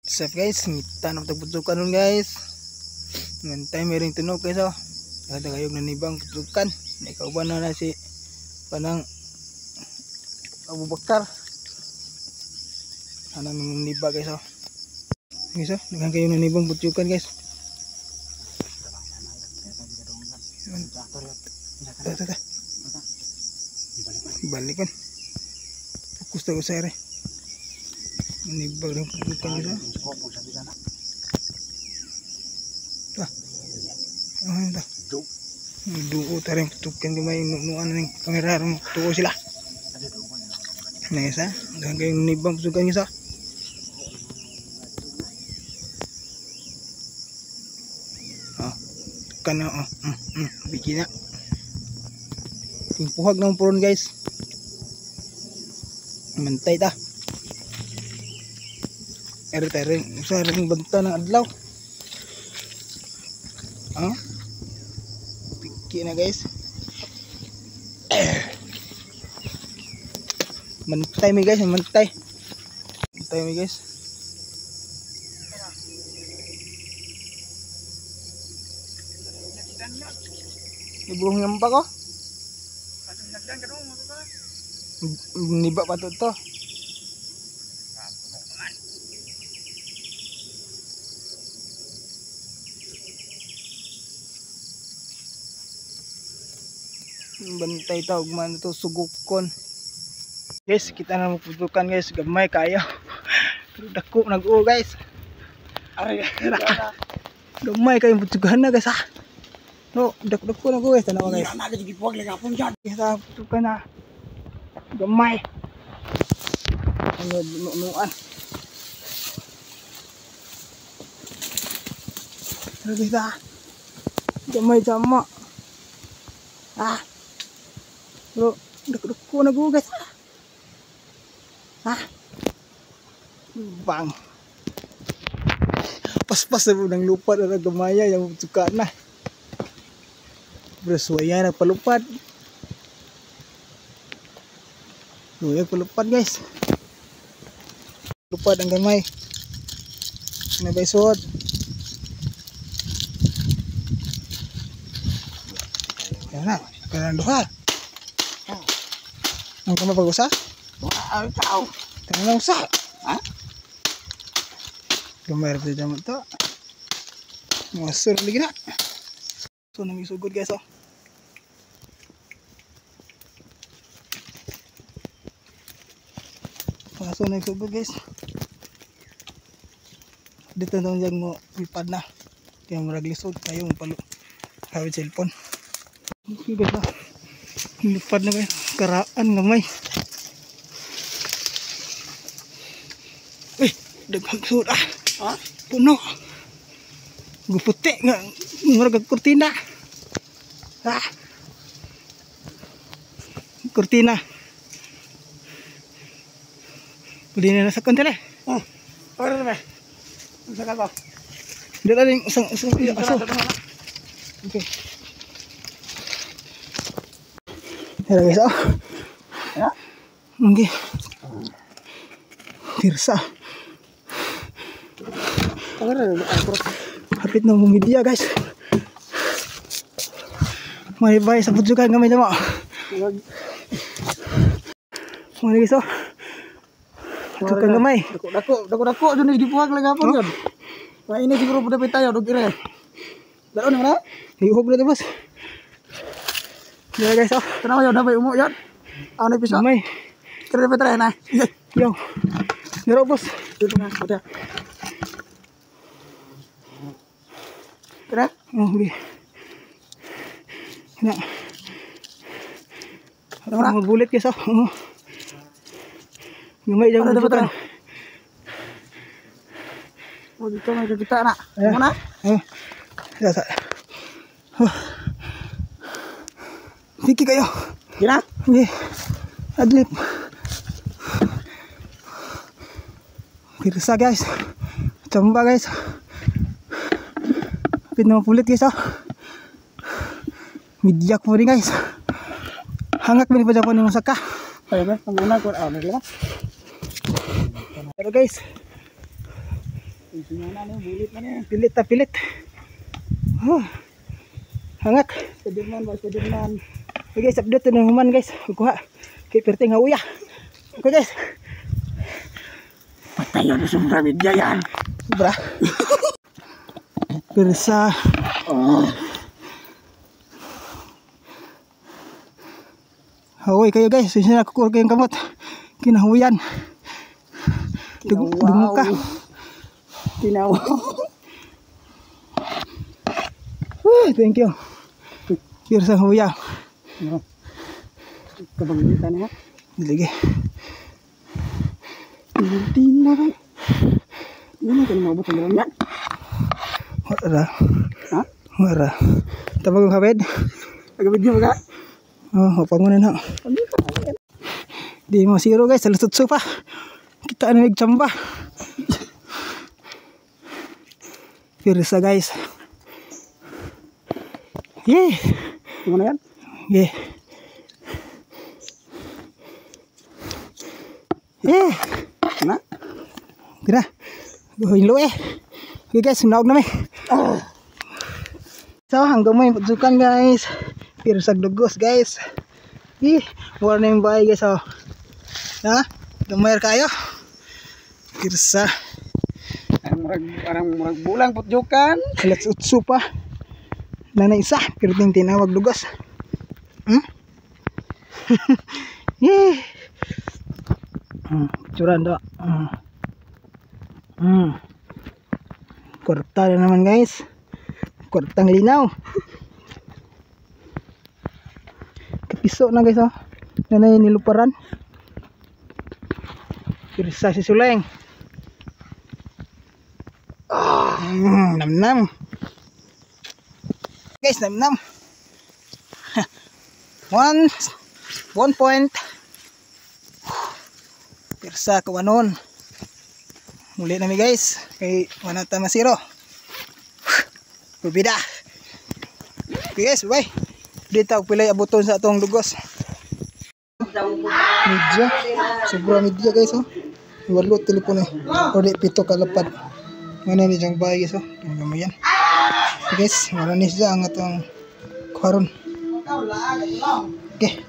What's up guys, ngita na tagputukan nun guys. Ngantay may ring tunog guys oh. Ada kayong nanibang putukan. Naikauban na si Panang Abu Bakar. Anang naniba guys oh. Guys oh, dengan kayong nanibang putukan guys. Balik kan. Fokus tahu saya re. Nanibag ng putukan guys oh. Dah. Duo taring putukan gamay nuan ning kamera mo tuo sila. Nesa, dengan kayong nanibang putukan guys oh. Kan bikin na timpuhag ng puron guys, mantay ta eri sa ring banta ng adlaw bikin na guys. Mantay mi guys, mantay mi guys. Ibuhong nyampak ko. Niba pa to. Bantay tawag man ito sugukon. Guys, kita na magputukan guys. Gamay kayo. Dako nag-uo guys. Aray, gamay kayong putukan na guys ha. No, dako na ko guys, tanaw guys. Ana lagi gipuag lang apon diyan. Kita putukan na. Gamay. Ano nuan. Lagi ta. Gamay sama. Bro, dako na ko guys. Bang. Pas-pas na ng lupa na gamaya yung putukan na. Bersuaya nagpalupad. Nagpalupad guys. Lupad ang gamay. Nabay suod. Yan na. Kailan duha. Ang kama pag-usa? Ang tao. Tangan na usa. Gamay rin dito ito. Masur lagi na. So nami sugod guys oh. So nami sugod guys. Dito nang jag mo ipad na. Kaya murag lisod kayo palo. Hawid cellphone. Okay guys oh. Lipad na guys. Karaan gamay. Daghang sud puno. Guputi nga murag kurtina. Kurtina. Pwede na sa konti na. Para na ba? Sa ka. Dito ring usang aso. Okay. Hello guys oh. Ya. Okay. Tirsa. Hapit na mo media guys. May bay sa putukan gamay mo. Muna guys oh. Putukan gamay. Dako dun gipuhag lang gapon yon. Wa ini siguro dapat tayo dog ire. Daro na. Ihog na bos. Ya guys oh. Tanaw yo dapat umo yan. Ano piso? Gamay. Kira dapat try na. Yo. Daro bos. Dito na ada. Kira? Okay. Na. Ano bulit guys oh. Gamay jang putukan. Oh dito may kita na. Muna? Ya sa. Siki kayo. Gina? Nggih. Adlip. Pirsa guys. Coba guys. Pino pulit guys oh. Midyak mo rin guys. Hangak mo rin pa dyan ko ng musaka. Kaya ba? Pag-una ko. Pero guys, Pilit ta pilit. Oh. Hangak. Spiderman. Okay guys, update na human guys. Kuha. Kay perting hawya. Okay guys. Patayon na sumra midya yan. Bra. Persa. Hoy kayo guys, sino na kukur kayong kamot. Kinahuyan. Dungo ka. Tinawa. Thank you. Persa huya. Kabangitan ha. Diligi. Tina kan. Ini kan mau buat yan. Wala. Ha? Wala. Tabag ng kabed. Agad dia mga. Oh, pangunan ha. Di mo zero guys, salusutso pa. Kita na nagtsamba. Pirsa guys. Yeah. Gimana yan? Yeah. Yeah. Na? Tira. Guhin lo eh. Okay guys, naog na may. So, hanggang may pagsukan guys. Pirsag dugos guys. Wala na yung bahay guys. Oh. Ha? Gamayar kayo. Pirsa. Parang murag bulang putjukan. Alas utso pa. Nanay isa. Pirting tinawag dugos. Yeah. Curan do. Korta na naman guys. Kortang linaw. Kapiso na guys oh. Nanay niluparan. Pirsa si Suleng. Namnam. Guys, namnam. 1 point. Pirsa kawanon. Muli nami guys. Kay wanata masiro. Pubida. Okay guys, bye. Dito pilay abuton sa atong dugos. Media. Sobra media guys oh. Walo telepon eh. O di pito kalapad. Mana ni jang bahay guys oh. Gamayan. Okay guys, wala ni siya ang atong karon. Okay.